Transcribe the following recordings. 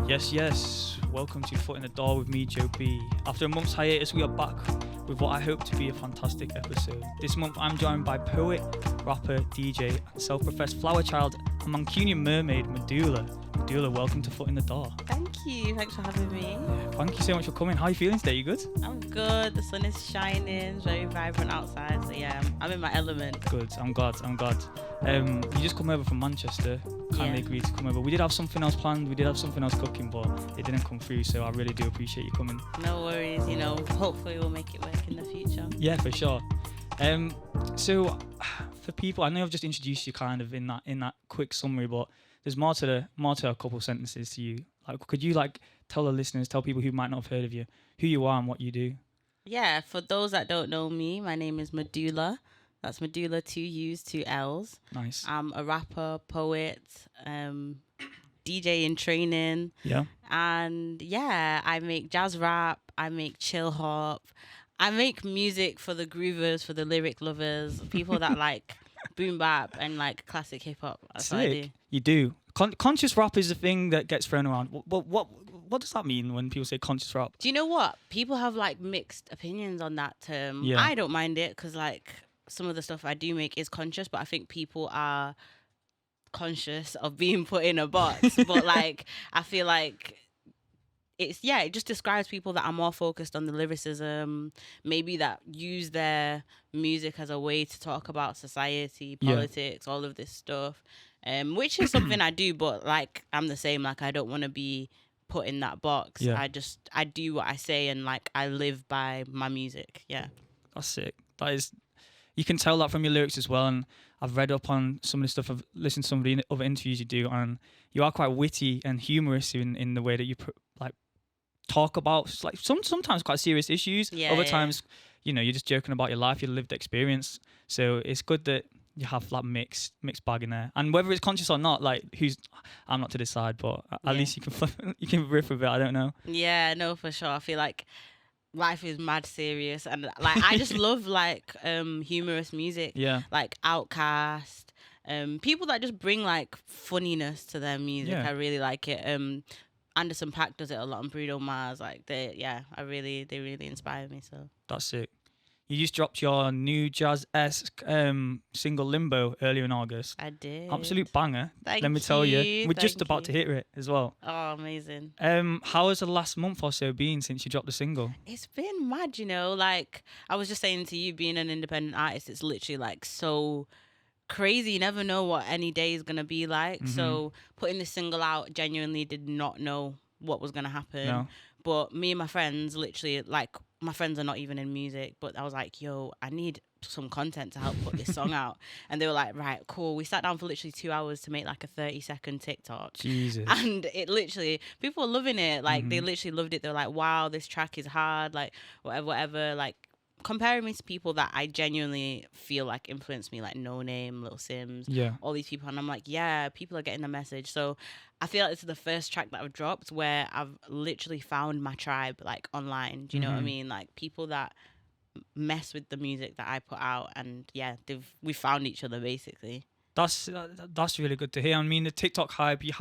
Yes, yes. Welcome to Foot in the Door with me, Jobi. After a month's hiatus, we are back with what I hope to be a fantastic episode. This month, I'm joined by poet, rapper, DJ, and self-professed flower child and Mancunian mermaid, Meduulla. Meduulla, welcome to Foot in the Door. Thank you. Thanks for having me. Thank you so much for coming. How are you feeling today? You good? I'm good. The sun is shining. Very vibrant outside. So yeah, I'm in my element. Good. I'm glad. You just come over from Manchester. Kindly agreed to come over. We did have something else planned. We did have something else cooking, but it didn't come through. So I really do appreciate you coming. No worries. Hopefully we'll make it work in the future. Yeah, for sure. So for people, I know I've just introduced you kind of in that quick summary, but there's more to a couple of sentences to you. Like, could you tell the listeners, tell people who might not have heard of you, who you are and what you do? Yeah, for those that don't know me, my name is Meduulla. That's Meduulla, 2 U's, 2 L's. Nice. I'm a rapper, poet, DJ in training. Yeah. And yeah, I make jazz rap, I make chill hop, I make music for the groovers, for the lyric lovers, people that like boom bap and like classic hip hop. That's what I do. You do. Conscious rap is the thing that gets thrown around. What does that mean when people say conscious rap? Do you know what? People have like mixed opinions on that term. Yeah. I don't mind it because like some of the stuff I do make is conscious, but I think people are conscious of being put in a box. But like, I feel like it just describes people that are more focused on the lyricism, maybe that use their music as a way to talk about society, politics, all of this stuff, which is something I do, but like, I'm the same. Like, I don't want to be put in that box. Yeah. I do what I say and like, I live by my music. Yeah. That's sick. You can tell that from your lyrics as well, and I've read up on some of the stuff. I've listened to some of the other interviews you do, and you are quite witty and humorous in the way that you talk about like sometimes quite serious issues. Other times, you're just joking about your life, your lived experience. So it's good that you have that mixed bag in there, and whether it's conscious or not, I'm not to decide, but at least you can riff with it. I don't know. Yeah, no, for sure. I feel like life is mad serious, and like I just love like humorous music. Yeah. Like Outkast, people that just bring like funniness to their music. Yeah. I really like it. Anderson .Paak does it a lot, and Bruno Mars. Like they really inspire me. So That's it. You just dropped your new jazz-esque single Limbo earlier in August. I did. Absolute banger. Thank Let me tell you. We're just Thank about to you. hit it as well. Oh, amazing. How has the last month or so been since you dropped the single? It's been mad, like I was just saying to you, being an independent artist, it's literally like so crazy. You never know what any day is going to be like. Mm-hmm. So putting this single out, genuinely did not know what was going to happen. No. But me and my friends, literally, like, my friends are not even in music, but I was like, yo, I need some content to help put this song out. And they were like, right, cool. We sat down for literally 2 hours to make like a 30-second TikTok. Jesus. And it literally, people were loving it. Like, they literally loved it. They were like, wow, this track is hard. Like, whatever. Like, comparing me to people that I genuinely feel like influenced me, like No Name, Lil Sims, all these people. And I'm like, yeah, people are getting the message. So I feel like this is the first track that I've dropped where I've literally found my tribe, like online. Do you know what I mean? Like people that mess with the music that I put out, and yeah, we found each other basically. That's really good to hear. I mean, the TikTok hype, you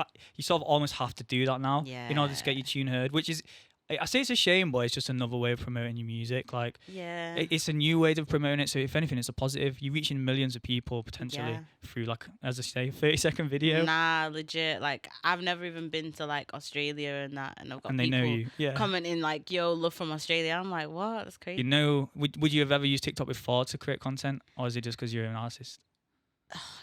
sort of almost have to do that now in order to get your tune heard, which is, I say it's a shame, but it's just another way of promoting your music. Like, it's a new way of promoting it. So if anything, it's a positive. You're reaching millions of people potentially through, like, as I say, 30-second video. Nah, legit. Like, I've never even been to like Australia and that, and I've got they people know you. Yeah. commenting like, "Yo, love from Australia." I'm like, what? That's crazy. Would you have ever used TikTok before to create content, or is it just because you're an artist?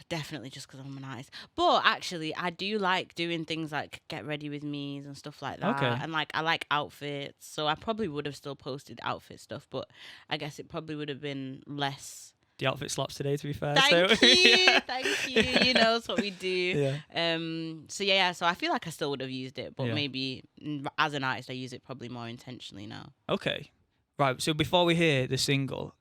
Definitely just because I'm an artist. But actually, I do like doing things like Get Ready With Me's and stuff like that. Okay. And like, I like outfits. So I probably would have still posted outfit stuff, but I guess it probably would have been less. The outfit slaps today, to be fair. Thank you. Thank you. It's what we do. Yeah. So I feel like I still would have used it, but maybe as an artist, I use it probably more intentionally now. Okay. Right. So before we hear the single,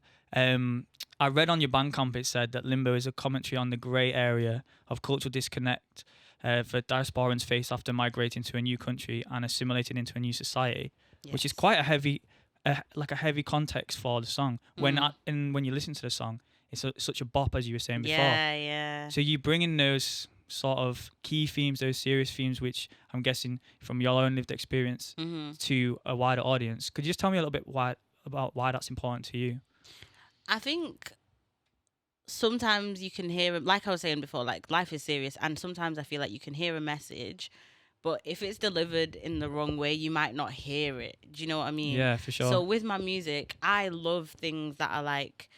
I read on your Bandcamp it said that Limbo is a commentary on the grey area of cultural disconnect for diasporans faced after migrating to a new country and assimilating into a new society, which is quite a heavy context for the song. When you listen to the song, it's such a bop, as you were saying before. Yeah. So you bring in those sort of key themes, those serious themes, which I'm guessing from your own lived experience to a wider audience. Could you just tell me a little bit about why that's important to you? I think sometimes you can hear, like I was saying before, like life is serious, and sometimes I feel like you can hear a message, but if it's delivered in the wrong way, you might not hear it. Do you know what I mean? Yeah, for sure. So with my music, I love things that are like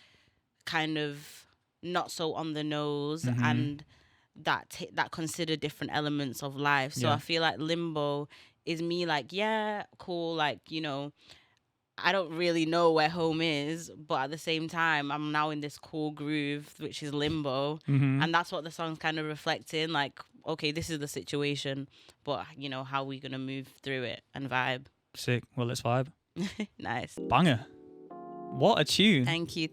kind of not so on the nose and that consider different elements of life. So I feel like Limbo is me like, yeah, cool, like, you know, I don't really know where home is, but at the same time, I'm now in this cool groove, which is Limbo. And that's what the song's kind of reflecting. Like, okay, this is the situation, but, you know, how are we going to move through it and vibe? Sick. Well, let's vibe. Nice. Banger. What a tune. Thank you.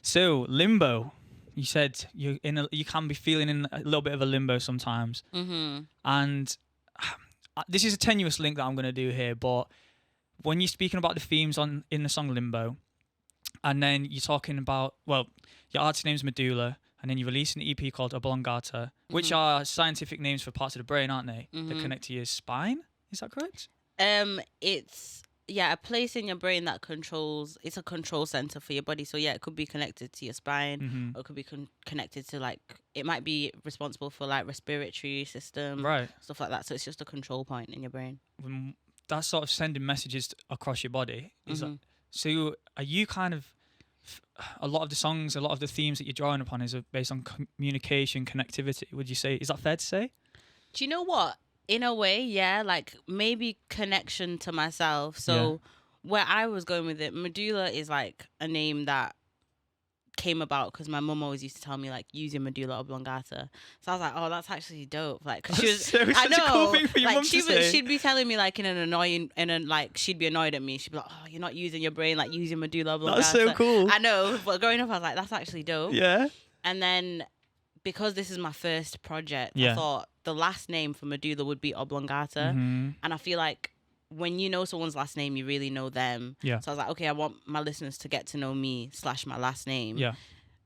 So, Limbo. You said you can be feeling in a little bit of a limbo sometimes. And this is a tenuous link that I'm going to do here, but when you're speaking about the themes in the song Limbo, and then you're talking about, well, your artist name's Meduulla, and then you're releasing an EP called Oblongata, which are scientific names for parts of the brain, aren't they? That connect to your spine. Is that correct? It's a place in your brain that controls. It's a control center for your body. So yeah, it could be connected to your spine, or it could be connected to, like, it might be responsible for like respiratory system, right? Stuff like that. So it's just a control point in your brain. That's sort of sending messages across your body. So are you kind of, a lot of the songs, a lot of the themes that you're drawing upon is based on communication, connectivity, would you say? Is that fair to say? Do you know what? In a way, yeah, like maybe connection to myself. So where I was going with it, Meduulla is like a name that came about because my mum always used to tell me, like, use your medulla oblongata. So I was like, oh, that's actually dope. Like, cause she was, I know, a cool thing for your like mum to say. she'd be telling me like in an annoying, like she'd be annoyed at me. She'd be like, oh, you're not using your brain, like use your medulla oblongata. That's so cool. I know, but growing up, I was like, that's actually dope. Yeah. And then because this is my first project, I thought the last name for Meduulla would be Oblongata. And I feel like when you know someone's last name, you really know them. Yeah. So I was like, okay, I want my listeners to get to know me / my last name. Yeah.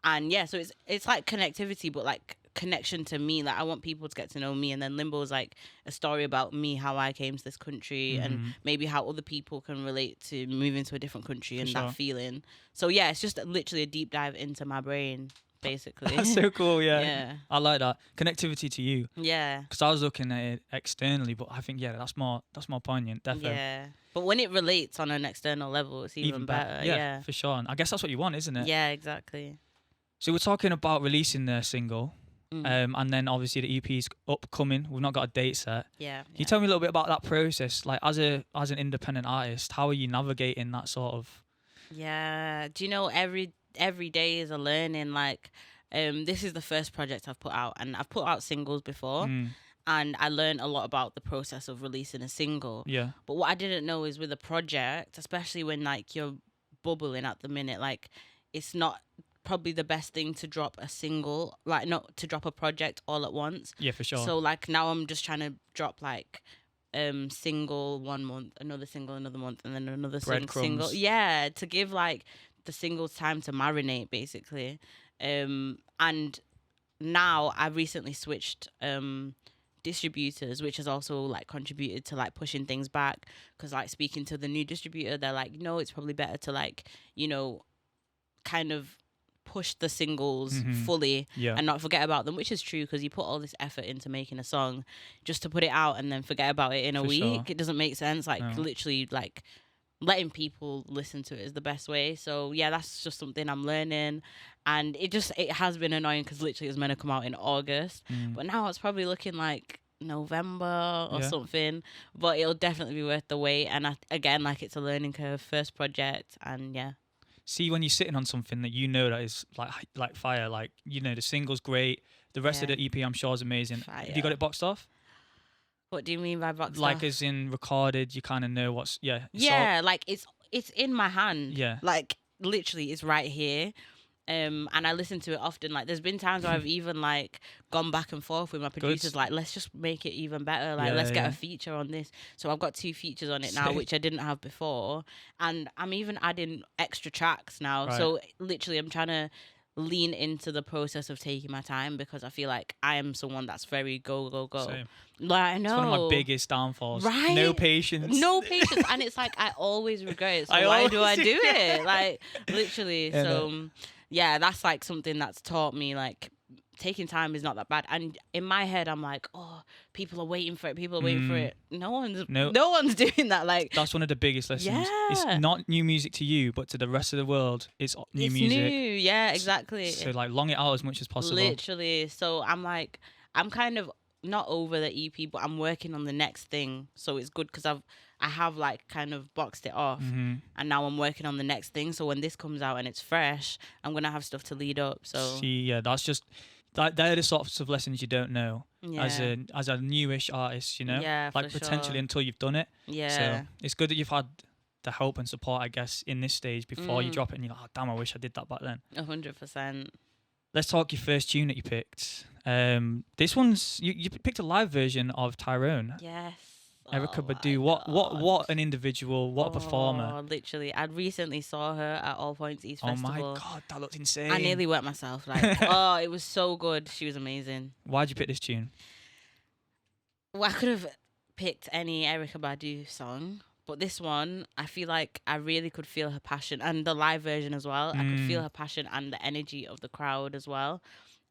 And yeah, so it's like connectivity, but like connection to me. Like I want people to get to know me. And then Limbo is like a story about me, how I came to this country and maybe how other people can relate to moving to a different country and that feeling. So yeah, it's just literally a deep dive into my brain, basically. That's so cool. Yeah. I like that connectivity to you. Yeah. Because I was looking at it externally, but I think that's more poignant. Definitely. Yeah. But when it relates on an external level, it's even better. Yeah, for sure. And I guess that's what you want, isn't it? Yeah, exactly. So we're talking about releasing the single, and then obviously the EP's upcoming. We've not got a date set. Yeah. Can you tell me a little bit about that process? Like as an independent artist, how are you navigating that sort of? Yeah. Do you know every day is a learning. Like, this is the first project I've put out, and I've put out singles before. And I learned a lot about the process of releasing a single. Yeah. But what I didn't know is with a project, especially when like you're bubbling at the minute, like it's not probably the best thing to drop a single, like not to drop a project all at once. Yeah, for sure. So like now I'm just trying to drop like single 1 month, another single another month, and then another single. Yeah, to give like the singles time to marinate basically. And now I recently switched distributors, which has also like contributed to like pushing things back, because like speaking to the new distributor, they're like, no, it's probably better to like, you know, kind of push the singles fully and not forget about them, which is true, because you put all this effort into making a song just to put it out and then forget about it in a week. Sure. It doesn't make sense. Like literally like letting people listen to it is the best way. So yeah, that's just something I'm learning. And it has been annoying because literally it was meant to come out in August, but now it's probably looking like November or something. But it'll definitely be worth the wait. And again, like it's a learning curve, first project, and yeah. See, when you're sitting on something that you know that is like fire, like you know the single's great, the rest of the EP I'm sure is amazing. Fire. Have you got it boxed off? What do you mean by boxed off? Like as in recorded, you kind of know what's like it's in my hand. Yeah, like literally it's right here. And I listen to it often. Like, there's been times where I've even like gone back and forth with my producers. Like, let's just make it even better. Like, let's get a feature on this. So I've got 2 features on it now, which I didn't have before. And I'm even adding extra tracks now. Right. So literally, I'm trying to lean into the process of taking my time, because I feel like I am someone that's very go, go, go. Same. Like, I know. It's one of my biggest downfalls. Right? No patience. No patience. And it's like, I always regret it. So I why do I always do it? Like, literally. Yeah, So, yeah, that's like something that's taught me, like, taking time is not that bad. And in my head, I'm like, oh, people are waiting for it. People are waiting for it. No one's doing that. Like, that's one of the biggest lessons. Yeah. It's not new music to you, but to the rest of the world, it's new music. New. Yeah, exactly. So like long it out as much as possible. Literally. So I'm like, I'm kind of not over the EP, but I'm working on the next thing. So it's good because I have like kind of boxed it off, and now I'm working on the next thing. So when this comes out and it's fresh, I'm gonna have stuff to lead up. So see, yeah, that's just they're the sorts of lessons you don't know as a newish artist, you know, Yeah, like for potentially sure. until you've done it. Yeah. So it's good that you've had the help and support, I guess, in this stage before you drop it, and you're like, oh, damn, I wish I did that back then. 100%. Let's talk your first tune that you picked. This one's you picked a live version of Tyrone. Yes. Erica Oh Badu. my What an individual, what a performer. Oh, literally. I recently saw her at All Points East Festival. Oh my god, that looked insane. I nearly wet myself. Like, oh, it was so good. She was amazing. Why'd you pick this tune? Well, I could have picked any Erica Badu song, but this one, I feel like I really could feel her passion, and the live version as well. I could feel her passion and the energy of the crowd as well.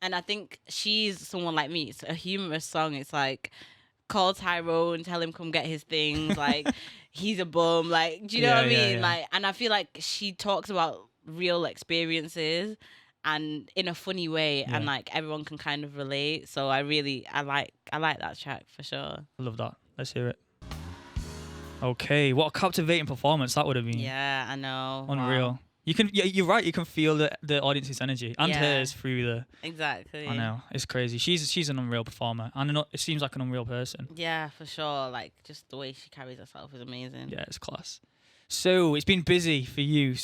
And I think she's someone like me. It's a humorous song. It's like, call Tyrone, tell him come get his things. Like, he's a bum. Like, do you know what I mean? Yeah. Like, and I feel like she talks about real experiences and in a funny way, and like everyone can kind of relate. So I like that track for sure. I love that. Let's hear it. Okay, what a captivating performance that would have been. Yeah, I know. Unreal. Wow. You're right. You can feel the audience's energy and hers through the. Exactly. I know, it's crazy. She's an unreal performer, and it seems like an unreal person. Yeah, for sure. Like, just the way she carries herself is amazing. Yeah, it's class. So it's been busy for you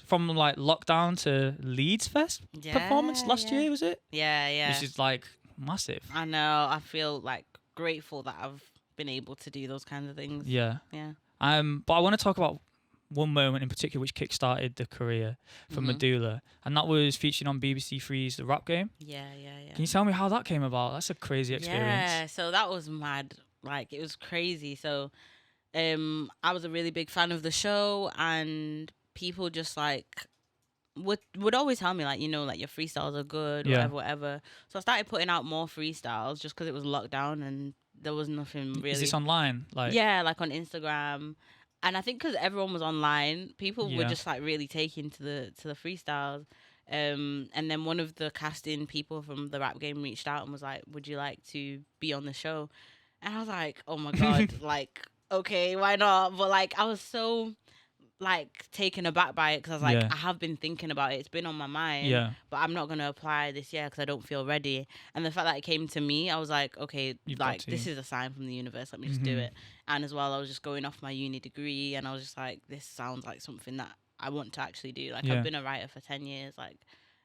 from like lockdown to Leeds Fest performance last year, was it? Yeah. Which is like massive. I know. I feel like grateful that I've been able to do those kinds of things. Yeah. Yeah. But I want to talk about one moment in particular which kick-started the career for Meduulla, and that was featured on BBC Three's The Rap Game. Yeah. Can you tell me how that came about? That's a crazy experience. Yeah, so that was mad. Like, it was crazy. So I was a really big fan of the show, and people just like would always tell me, like, you know, like, your freestyles are good, whatever. So I started putting out more freestyles just because it was lockdown and there was nothing really. Is this online? Yeah, like on Instagram. And I think because everyone was online, people were just like really taking to the freestyles. And then one of the casting people from the Rap Game reached out and was like, "Would you like to be on the show?" And I was like, "Oh my god, like, okay, why not?" But like, I was so like taken aback by it because I was like, I have been thinking about it. It's been on my mind. Yeah. But I'm not gonna apply this year because I don't feel ready. And the fact that it came to me, I was like, okay, like, this is a sign from the universe. Let me just do it. And as well, I was just going off my uni degree, and I was just like, this sounds like something that I want to actually do. Like, I've been a writer for 10 years. Like,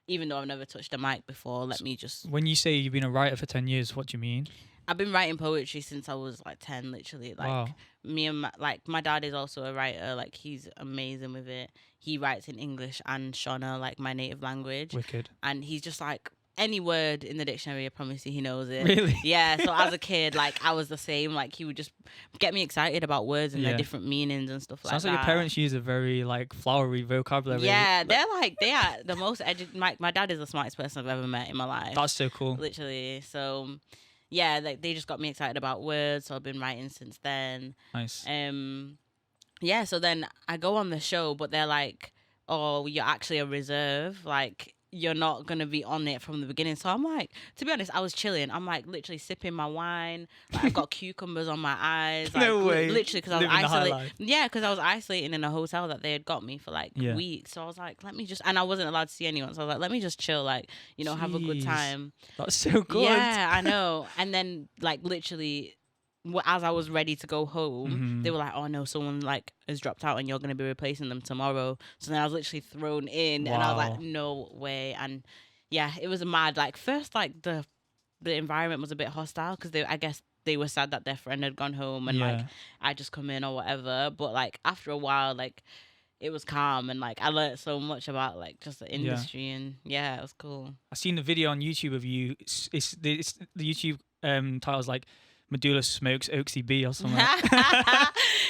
even though I've never touched a mic before, let me just. When you say you've been a writer for 10 years, what do you mean? I've been writing poetry since I was like 10, literally. Like, wow. Me and my dad is also a writer. Like, he's amazing with it. He writes in English and Shona, like my native language. Wicked. And he's just like, any word in the dictionary, I promise you, he knows it. Really? Yeah. So as a kid, like, I was the same. Like, he would just get me excited about words and their different meanings and stuff. Sounds like that. Sounds like your parents use a very like flowery vocabulary. Yeah, they are the most my dad is the smartest person I've ever met in my life. That's so cool. Literally. So yeah, they just got me excited about words, so I've been writing since then. Nice. Yeah, so then I go on the show, but they're like, "Oh, you're actually a reserve. Like, you're not gonna be on it from the beginning." So I'm like, to be honest, I was chilling. I'm like literally sipping my wine. Like, I've got cucumbers on my eyes. Like, no way. Literally, because I was isolating. Yeah, because I was isolating in a hotel that they had got me for like weeks. So I was like, let me just, and I wasn't allowed to see anyone. So I was like, let me just chill. Like, you know, have a good time. That's so good. Yeah, I know. And then like literally, as I was ready to go home, they were like, "Oh no, someone like has dropped out, and you're gonna be replacing them tomorrow." So then I was literally thrown in, and I was like, "No way!" And yeah, it was mad. Like, first, like the environment was a bit hostile because I guess they were sad that their friend had gone home, and like I just come in or whatever. But like after a while, like it was calm, and like I learned so much about like just the industry, and yeah, it was cool. I seen the video on YouTube of you. It's the YouTube title's like Meduulla smokes Oaksy B or something.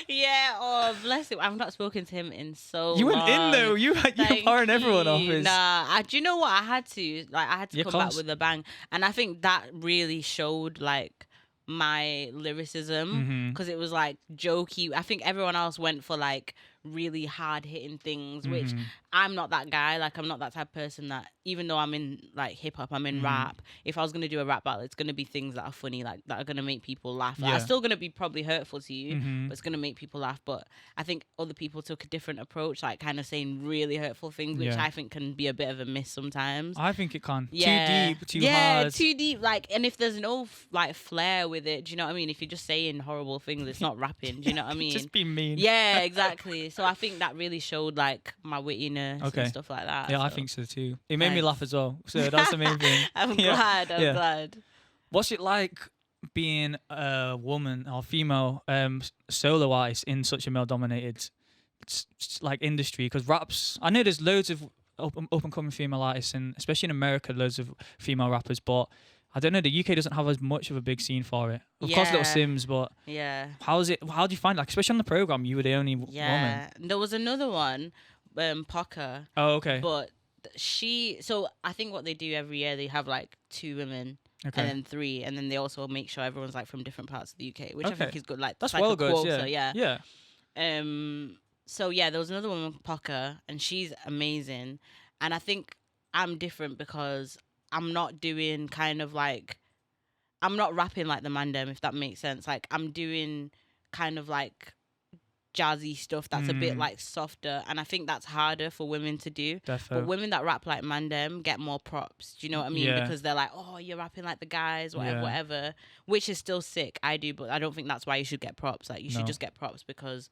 Yeah, oh bless him. I've not spoken to him in so You long. went in though. You were powering everyone off. Nah, do you know what? I had to Yeah, come back with a bang, and I think that really showed like my lyricism, because it was like jokey. I think everyone else went for like really hard hitting things, which I'm not that guy. Like I'm not that type of person that, even though I'm in like hip hop, I'm in rap. If I was gonna do a rap battle, it's gonna be things that are funny, like that are gonna make people laugh. Like, it's still gonna be probably hurtful to you, but it's gonna make people laugh. But I think other people took a different approach, like kind of saying really hurtful things, which I think can be a bit of a miss sometimes. I think it can. Yeah. Too deep, too hard. Yeah, too deep. Like, and if there's no like flair with it, do you know what I mean? If you're just saying horrible things, it's not rapping. Do you know what I mean? Just be mean. Yeah, exactly. So I think that really showed like my wittiness and stuff like that. Yeah, so. I think so too. It made me laugh as well. So that's the main thing. I'm glad. I'm glad. What's it like being a woman or female solo artist in such a male-dominated like industry? Because raps, I know there's loads of up and coming female artists, and especially in America, loads of female rappers. But I don't know, the UK doesn't have as much of a big scene for it. Of course, Little Sims, but how do you find, like, especially on the program, you were the only woman? There was another one, Poca. Oh, okay. But so I think what they do every year, they have like 2 women. Okay. And then 3, and then they also make sure everyone's like from different parts of the UK, which I think is good. Like that's like well a good. Quota, yeah. So yeah, there was another woman, Poca, and she's amazing. And I think I'm different because I'm not doing kind of like, I'm not rapping like the Mandem, if that makes sense. Like I'm doing kind of like jazzy stuff that's a bit like softer, and I think that's harder for women to do. But women that rap like Mandem get more props. Do you know what I mean? Because they're like, oh, you're rapping like the guys, whatever, which is still sick. I do, but I don't think that's why you should get props. Like you should just get props because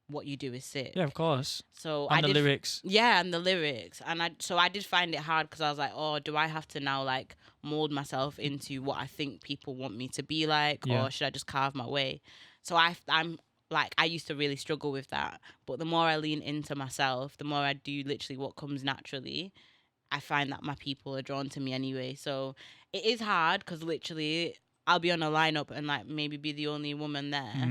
what you do is sick. Yeah, of course. So and the lyrics. Yeah, and the lyrics. And I did find it hard because I was like, oh, do I have to now like mold myself into what I think people want me to be like, or should I just carve my way? So I'm like, I used to really struggle with that. But the more I lean into myself, the more I do literally what comes naturally, I find that my people are drawn to me anyway. So it is hard because literally I'll be on a lineup and like maybe be the only woman there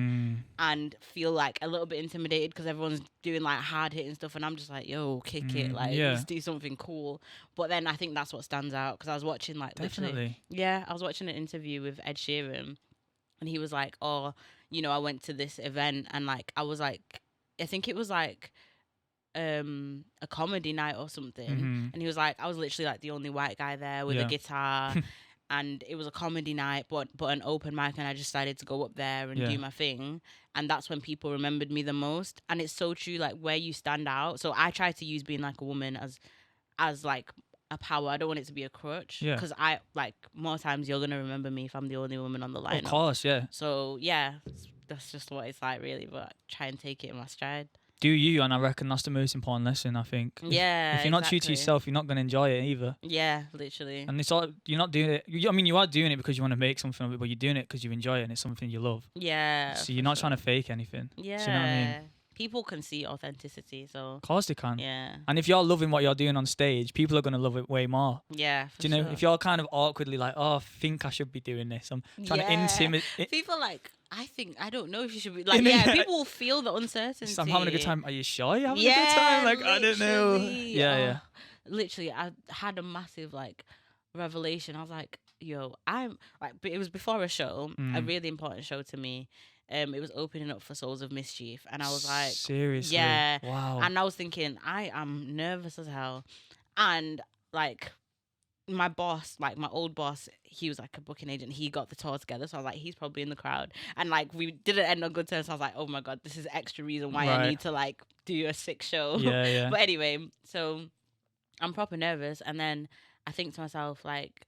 and feel like a little bit intimidated because everyone's doing like hard hitting stuff, and I'm just like, yo, kick it, like let's do something cool. But then I think that's what stands out, because I was watching like literally, I was watching an interview with Ed Sheeran, and he was like, oh, you know, I went to this event and like I was like, I think it was like a comedy night or something, and he was like, I was literally like the only white guy there with a guitar. And it was a comedy night, but an open mic, and I just decided to go up there and do my thing. And that's when people remembered me the most. And it's so true, like where you stand out. So I try to use being like a woman as like a power. I don't want it to be a crutch. Because I like more times you're gonna remember me if I'm the only woman on the lineup. Of course, yeah. So yeah, that's just what it's like really. But I try and take it in my stride. Do you, and I reckon that's the most important lesson, I think. Yeah, if you're not true to yourself, you're not going to enjoy it either. Yeah, literally. And it's all, you're not doing it, I mean, you are doing it because you want to make something of it, but you're doing it because you enjoy it and it's something you love. Yeah. So you're not trying to fake anything. Yeah. Do you know what I mean? People can see authenticity, so... Of course they can. Yeah. And if you're loving what you're doing on stage, people are going to love it way more. Yeah, do you know? If you're kind of awkwardly like, oh, I think I should be doing this, I'm trying to intimidate... People like... I don't know if you should be like, people will feel the uncertainty. So I'm having a good time. Are you sure you're having a good time? Like, I don't know. Yeah. Literally, I had a massive like revelation. I was like, yo, I'm like, but it was before a show, a really important show to me. It was opening up for Souls of Mischief, and I was like, seriously, yeah, wow. And I was thinking, I am nervous as hell, and like. My boss, like my old boss, he was like a booking agent. He got the tour together, so I was like, he's probably in the crowd. And like we didn't end on good terms. So I was like, oh my god, this is extra reason why I need to like do a sick show. Yeah. But anyway, so I'm proper nervous, and then I think to myself like,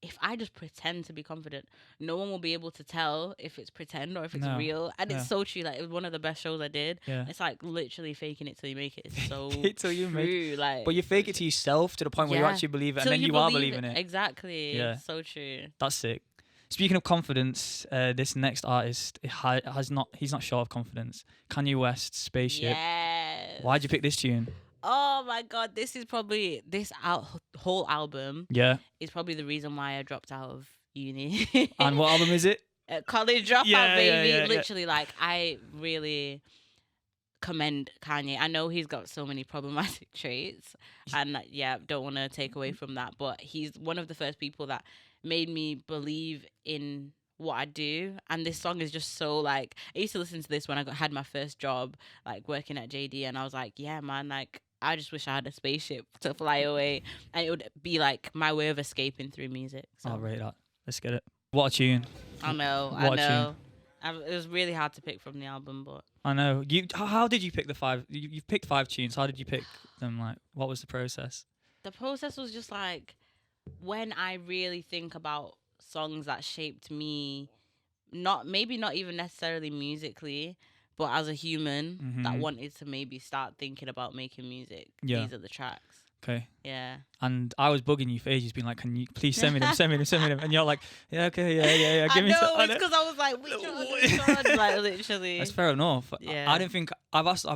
if I just pretend to be confident, no one will be able to tell if it's pretend or if it's real. And it's so true. Like it was one of the best shows I did. Yeah. It's like literally faking it till you make it. It's so till you true. Make it. Like, but you fake it to yourself to the point where you actually believe it, and then you are believing it. Exactly. Yeah. So true. That's sick. Speaking of confidence, this next artist he's not short of confidence. Kanye West, Spaceship. Yes. Why'd you pick this tune? Oh my god, this is probably whole album Yeah. is probably the reason why I dropped out of uni. And what album is it? College Dropout, Yeah, baby. yeah, yeah, Literally, like, I really commend Kanye. I know he's got so many problematic traits, and don't want to take away from that, but he's one of the first people that made me believe in what I do. And this song is just so, like, I used to listen to this when I had my first job, like working at JD, and I was like, yeah, man, like, I just wish I had a spaceship to fly away, and it would be like my way of escaping through music. So. I'll rate that. Let's get it. What a tune. I know. It was really hard to pick from the album, but I know. How did you pick the 5? You've picked 5 tunes. How did you pick them? Like, what was the process? The process was just like, when I really think about songs that shaped me, maybe not even necessarily musically, but as a human that wanted to maybe start thinking about making music. Yeah. These are the tracks. Okay. Yeah. And I was bugging you for ages, being like, can you please send me them, send me them, send me them? And you're like, yeah, okay, yeah. I know, it's because I was like, which one? Like, literally. That's fair enough. Yeah. I don't think I've asked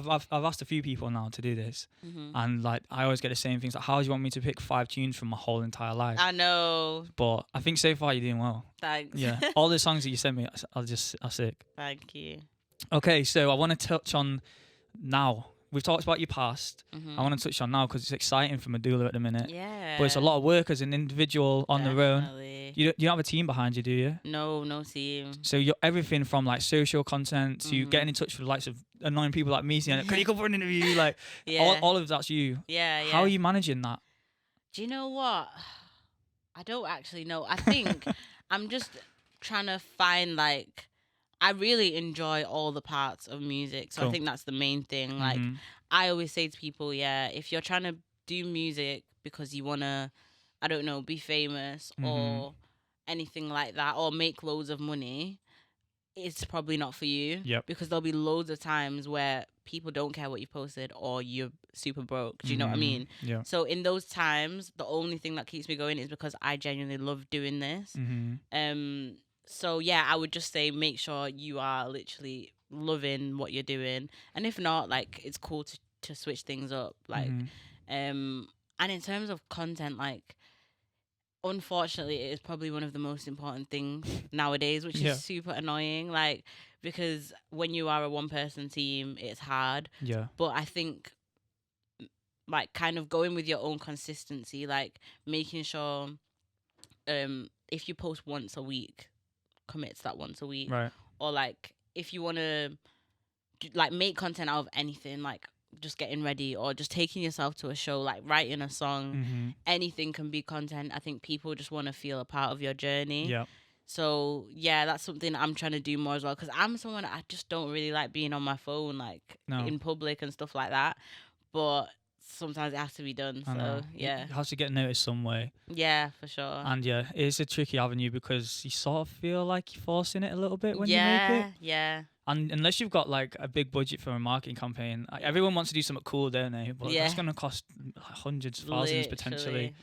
a few people now to do this, and like I always get the same things like, how do you want me to pick 5 tunes from my whole entire life? I know. But I think so far you're doing well. Thanks. Yeah. All the songs that you sent me are sick. Thank you. Okay, so I want to touch on now. We've talked about your past. I want to touch on now because it's exciting for Meduulla at the minute. Yeah. But it's a lot of work as an individual on their own. You don't have a team behind you, do you? No team. So you're everything from like social content to getting in touch with the likes of annoying people like me saying, can you come for an interview? Like all of that's you. Yeah. How are you managing that? Do you know what? I don't actually know. I think I'm just trying to find, like, I really enjoy all the parts of music. So I think that's the main thing. Like, I always say to people, if you're trying to do music because you want to, I don't know, be famous or anything like that, or make loads of money, it's probably not for you. Yep. Because there'll be loads of times where people don't care what you posted or you're super broke. Do you know what I mean? Yeah. So in those times, the only thing that keeps me going is because I genuinely love doing this. So yeah, I would just say make sure you are literally loving what you're doing, and if not, like, it's cool to switch things up. Like, and in terms of content, like, unfortunately, it is probably one of the most important things nowadays, which is super annoying. Like, because when you are a one-person team, it's hard. Yeah. But I think, like, kind of going with your own consistency, like making sure, if you post once a week, commit to that once a week. Right. Or, like, if you want to, like, make content out of anything, like just getting ready or just taking yourself to a show, like writing a song, anything can be content. I think people just want to feel a part of your journey. Yeah. So yeah, that's something I'm trying to do more as well, because I'm someone, I just don't really like being on my phone, like in public and stuff like that. But sometimes it has to be done. So yeah, it has to get noticed some way. Yeah, for sure. And yeah, it's a tricky avenue because you sort of feel like you're forcing it a little bit when you make it. Yeah. And unless you've got like a big budget for a marketing campaign, like, everyone wants to do something cool, don't they? But that's going to cost hundreds, thousands potentially.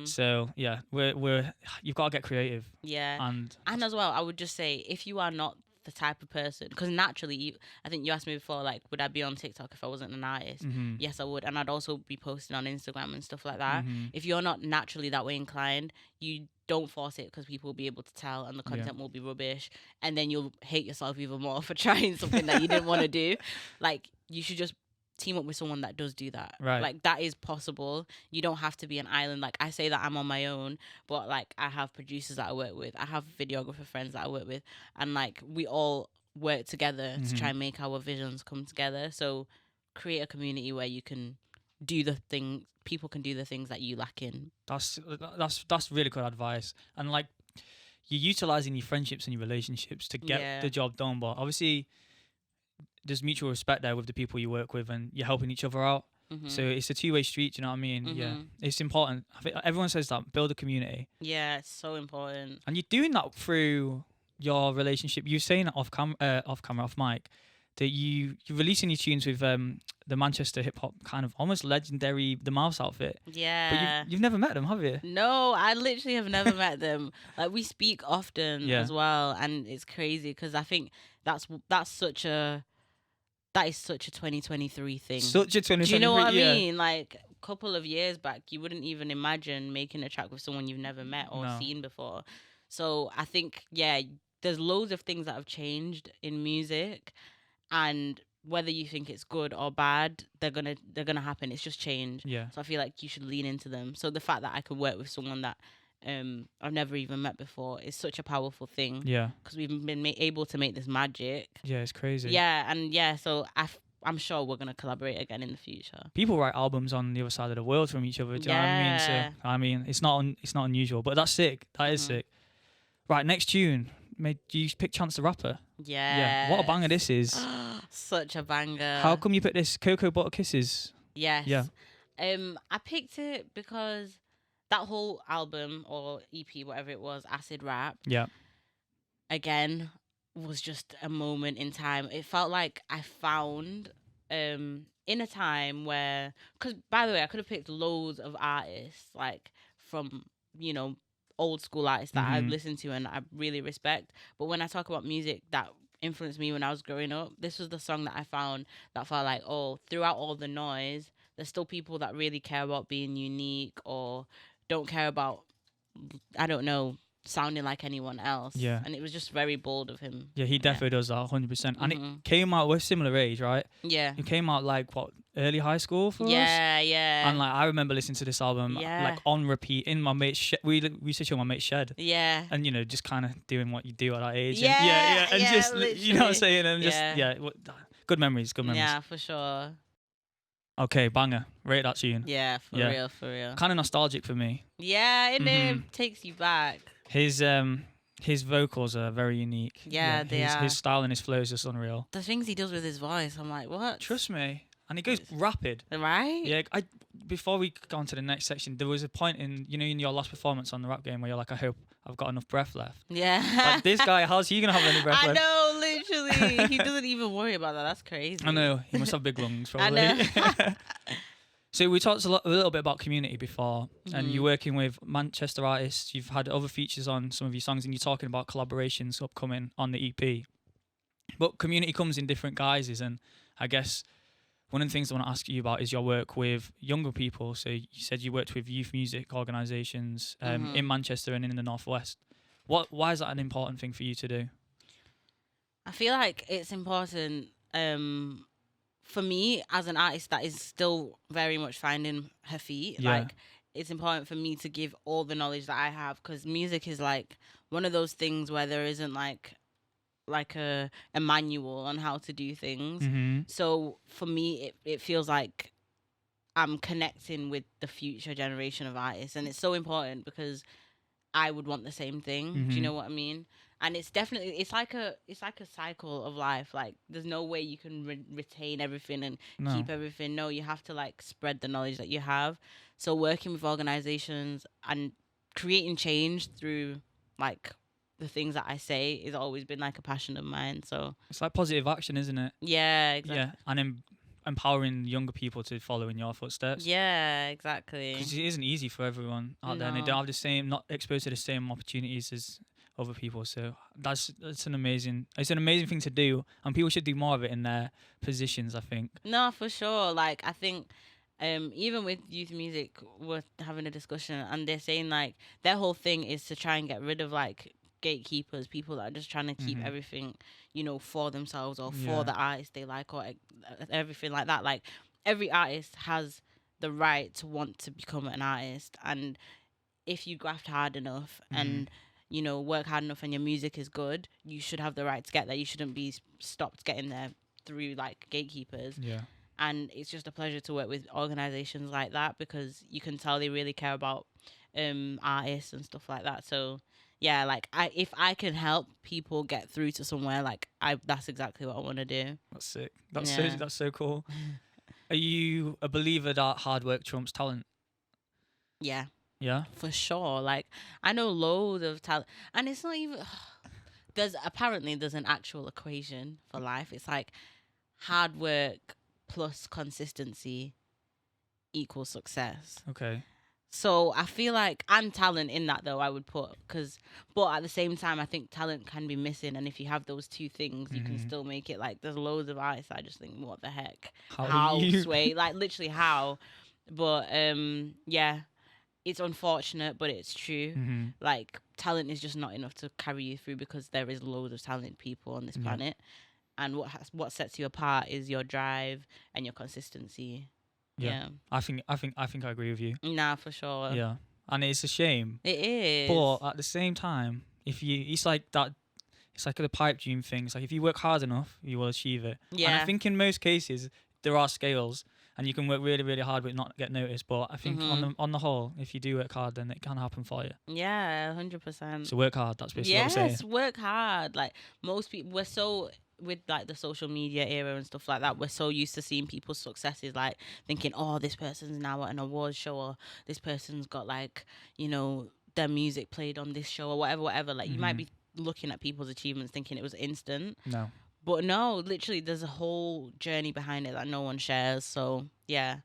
So yeah, you've got to get creative. Yeah. And as well, I would just say, if you are not the type of person, because naturally, I think you asked me before, like, would I be on TikTok if I wasn't an artist? Yes, I would. And I'd also be posting on Instagram and stuff like that. If you're not naturally that way inclined, you don't force it, because people will be able to tell and the content will be rubbish, and then you'll hate yourself even more for trying something that you didn't want to do. Like, you should just team up with someone that does do that. Right. Like, that is possible. You don't have to be an island. Like, I say that I'm on my own, but like, I have producers that I work with, I have videographer friends that I work with, and like, we all work together to try and make our visions come together. So create a community where you can do the thing, people can do the things that you lack in. That's really good advice. And like, you're utilizing your friendships and your relationships to get the job done, but obviously there's mutual respect there with the people you work with, and you're helping each other out. So it's a two-way street, you know what I mean? Yeah, it's important. I think everyone says that, build a community. Yeah, it's so important. And you're doing that through your relationship. You're saying that off mic, that you're releasing your tunes with the Manchester hip hop kind of almost legendary The Mouse outfit. Yeah. But you've never met them, have you? No, I literally have never met them. Like, we speak often Yeah. as well, and it's crazy because I think that is such a 2023 thing. Such a 2023. Do you know what I yeah. mean? Like, a couple of years back, you wouldn't even imagine making a track with someone you've never met or No. seen before. So I think, yeah, there's loads of things that have changed in music, and whether you think it's good or bad, they're gonna happen. It's just change. Yeah. So I feel like you should lean into them. So the fact that I could work with someone that I've never even met before is such a powerful thing. Yeah. Because we've been able to make this magic. Yeah, it's crazy. Yeah, and yeah, so I'm sure we're gonna collaborate again in the future. People write albums on the other side of the world from each other. Do you know what I mean? So I mean, it's not unusual, but that's sick. That is sick. Right, next tune. Do you pick Chance the Rapper? Yeah. What a banger this is. Such a banger. How come you picked this? Cocoa Butter Kisses. Yes. Yeah. I picked it because that whole album or EP, whatever it was, Acid Rap. Yeah. Again, was just a moment in time. It felt like I found in a time where, because by the way, I could have picked loads of artists like from old school artists that I've listened to and I really respect. But when I talk about music that influenced me when I was growing up, this was the song that I found that felt like, oh, throughout all the noise, there's still people that really care about being unique or don't care about, I don't know, sounding like anyone else. Yeah. And it was just very bold of him. Yeah, he definitely does that 100%. And it came out, we're similar age, right? Yeah. It came out like early high school for us. Yeah, yeah. And like I remember listening to this album like on repeat in my mate's we used to chill in my mate's shed. Yeah. And just kind of doing what you do at that age. Yeah, and yeah, just literally. you know what I'm saying, and Yeah. good memories. Yeah, for sure. Okay, banger. Rate that tune. Yeah, for real. Kind of nostalgic for me. Yeah, it takes you back. His vocals are very unique. Yeah, they are. His style and his flow is just unreal. The things he does with his voice, I'm like, what? Trust me. And he goes rapid. Right? Yeah, before we go on to the next section, there was a point in your last performance on the rap game where you're like, I hope I've got enough breath left. Yeah. Like, this guy, how's he going to have any breath I left? know, literally. He doesn't even worry about that. That's crazy. I know. He must have big lungs, probably. I know. So we talked a little bit about community before, and you're working with Manchester artists. You've had other features on some of your songs, and you're talking about collaborations upcoming on the EP. But community comes in different guises, and I guess one of the things I want to ask you about is your work with younger people. So you said you worked with youth music organisations in Manchester and in the Northwest. Why is that an important thing for you to do? I feel like it's important for me as an artist that is still very much finding her feet. Yeah. Like, it's important for me to give all the knowledge that I have, because music is like one of those things where there isn't like a manual on how to do things. So for me, it feels like I'm connecting with the future generation of artists, and it's so important because I would want the same thing. Do you know what I mean? And it's definitely, it's like a cycle of life. Like, there's no way you can retain everything and keep everything. No, you have to like spread the knowledge that you have. So working with organizations and creating change through like the things that I say has always been like a passion of mine. So it's like positive action, isn't it? Yeah, exactly. Yeah, and empowering younger people to follow in your footsteps. Yeah, exactly. Because it isn't easy for everyone out there, and they don't have not exposed to the same opportunities as other people. So that's an amazing thing to do, and people should do more of it in their positions, I think. No, for sure. Like, I think even with youth music, we're having a discussion, and they're saying like their whole thing is to try and get rid of like gatekeepers, people that are just trying to keep everything, for themselves or for the artist they like, or everything like that. Like, every artist has the right to want to become an artist, and if you graft hard enough and work hard enough and your music is good, you should have the right to get there. You shouldn't be stopped getting there through like gatekeepers. Yeah. And it's just a pleasure to work with organizations like that, because you can tell they really care about artists and stuff like that. So yeah, like if I can help people get through to somewhere, like that's exactly what I want to do. That's sick. That's so cool. Are you a believer that hard work trumps talent? Yeah. Yeah, for sure. Like, I know loads of talent, and it's not even there's an actual equation for life. It's like hard work plus consistency equals success. Okay. So I feel like, and talent in that though, I would put, but at the same time, I think talent can be missing. And if you have those two things, you can still make it. Like, there's loads of artists I just think, what the heck? How Sway? Like, literally how? But, yeah, it's unfortunate, but it's true. Like, talent is just not enough to carry you through, because there is loads of talented people on this planet. And what sets you apart is your drive and your consistency. Yeah. I think I agree with you. Nah, for sure. Yeah. And it's a shame. It is. But at the same time, it's like that, it's like the pipe dream thing. It's like, if you work hard enough, you will achieve it. Yeah. And I think in most cases there are scales, and you can work really, really hard but not get noticed. But I think on the whole, if you do work hard, then it can happen for you. Yeah, 100%. So work hard. That's basically what I'm saying. Yes, work hard. Like, most people, we're so, with like the social media era and stuff like that, we're so used to seeing people's successes, like thinking, oh, this person's now at an awards show, or this person's got, like, you know, their music played on this show, or whatever. Like, you might be looking at people's achievements thinking it was instant. No. But no, literally, there's a whole journey behind it that no one shares. So yeah,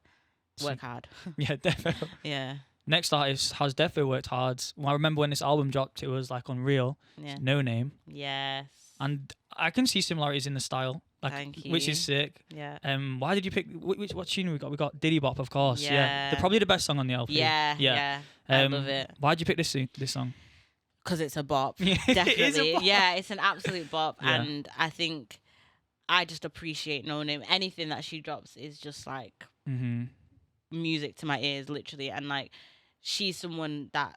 work hard. Yeah, definitely. Yeah. Next artist has definitely worked hard. Well, I remember when this album dropped, it was like unreal. Yeah. No Name. Yes. And I can see similarities in the style, like, Thank you. which is sick. Yeah. Why did you pick what tune we got? We got Diddy Bop, of course. Yeah. They're probably the best song on the LP. Yeah. I love it. Why did you pick this song? Because it's a bop. Yeah, Definitely. it is a bop. Yeah, it's an absolute bop. Yeah. And I think I just appreciate No Name. Anything that she drops is just like music to my ears, literally. And like, she's someone that,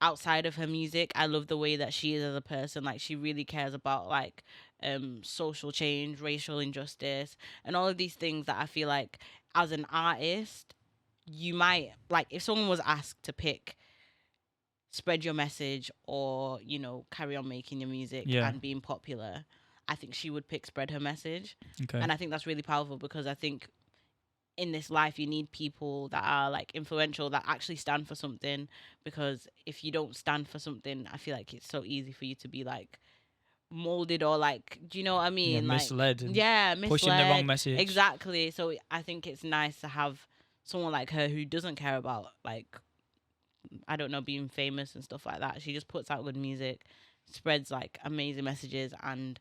outside of her music, I love the way that she is as a person. Like, she really cares about like social change, racial injustice, and all of these things that I feel like, as an artist, you might, like, if someone was asked to pick spread your message or, you know, carry on making your music and being popular, I think she would pick spread her message. Okay. And I think that's really powerful, because I think in this life you need people that are like influential, that actually stand for something, because if you don't stand for something, I feel like it's so easy for you to be like molded, or like, do you know what I mean? Yeah, misled. Misled. Pushing the wrong message. Exactly. So I think it's nice to have someone like her who doesn't care about, like, I don't know, being famous and stuff like that. She just puts out good music, spreads like amazing messages, and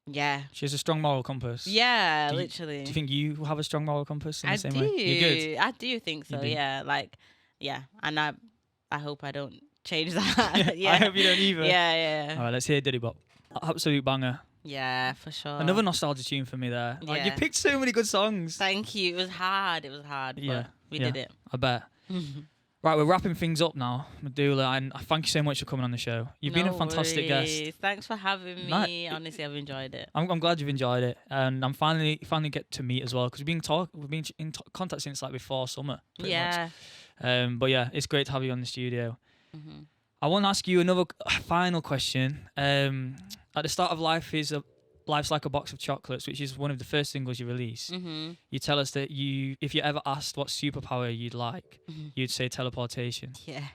yeah. She has a strong moral compass. Yeah, literally. Do you think you have a strong moral compass in the same do. way? You're good. I do think so, yeah. Like, yeah. And I hope I don't change that. Yeah. I hope you don't either. Yeah. All right, let's hear Diddy Bop. Absolute banger. Yeah, for sure. Another nostalgia tune for me there. Like, Yeah. you picked so many good songs. Thank you. It was hard. But we did it. I bet. Right, we're wrapping things up now, Meduulla, and I thank you so much for coming on the show. You've been a fantastic guest. Thanks for having me. Honestly, I've enjoyed it. I'm glad you've enjoyed it, and I'm finally get to meet as well, because we've been in contact since like before summer. Yeah. Much. But yeah, it's great to have you on the studio. I want to ask you another final question. At the start of Life's Like a Box of Chocolates, which is one of the first singles you release. You tell us that if you ever asked what superpower you'd like, you'd say teleportation. Yeah.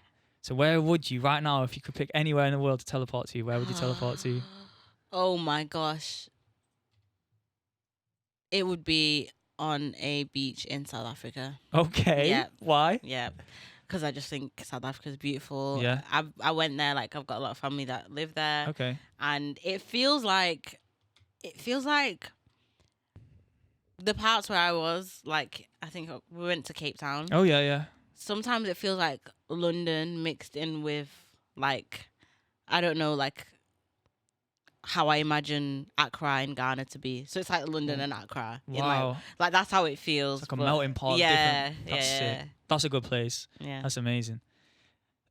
So where would you, right now, if you could pick anywhere in the world to teleport to, where would you teleport to? Oh my gosh. It would be on a beach in South Africa. Okay. Yeah. Why? Yeah. Because I just think South Africa is beautiful. Yeah. I went there, like, I've got a lot of family that live there. Okay. And it feels like the parts where I was, like, I think we went to Cape Town. Oh, yeah. Sometimes it feels like London mixed in with, like, I don't know, like, how I imagine Accra in Ghana to be. So it's like London and Accra. Wow. Like that's how it feels. It's like a melting pot. Yeah. That's sick. That's a good place. Yeah. That's amazing.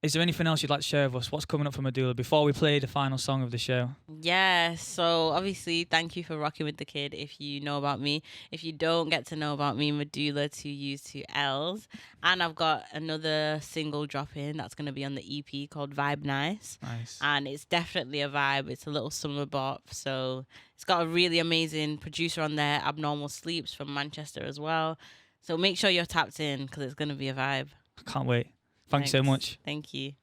Is there anything else you'd like to share with us? What's coming up for Meduulla before we play the final song of the show? Yeah, so obviously, thank you for rocking with the kid if you know about me. If you don't get to know about me, Meduulla, 2 U's, 2 L's. And I've got another single dropping that's going to be on the EP called Vibe Nice. Nice. And it's definitely a vibe. It's a little summer bop. So it's got a really amazing producer on there, Abnormal Sleeps from Manchester as well. So make sure you're tapped in because it's going to be a vibe. I can't wait. Thanks so much. Thank you.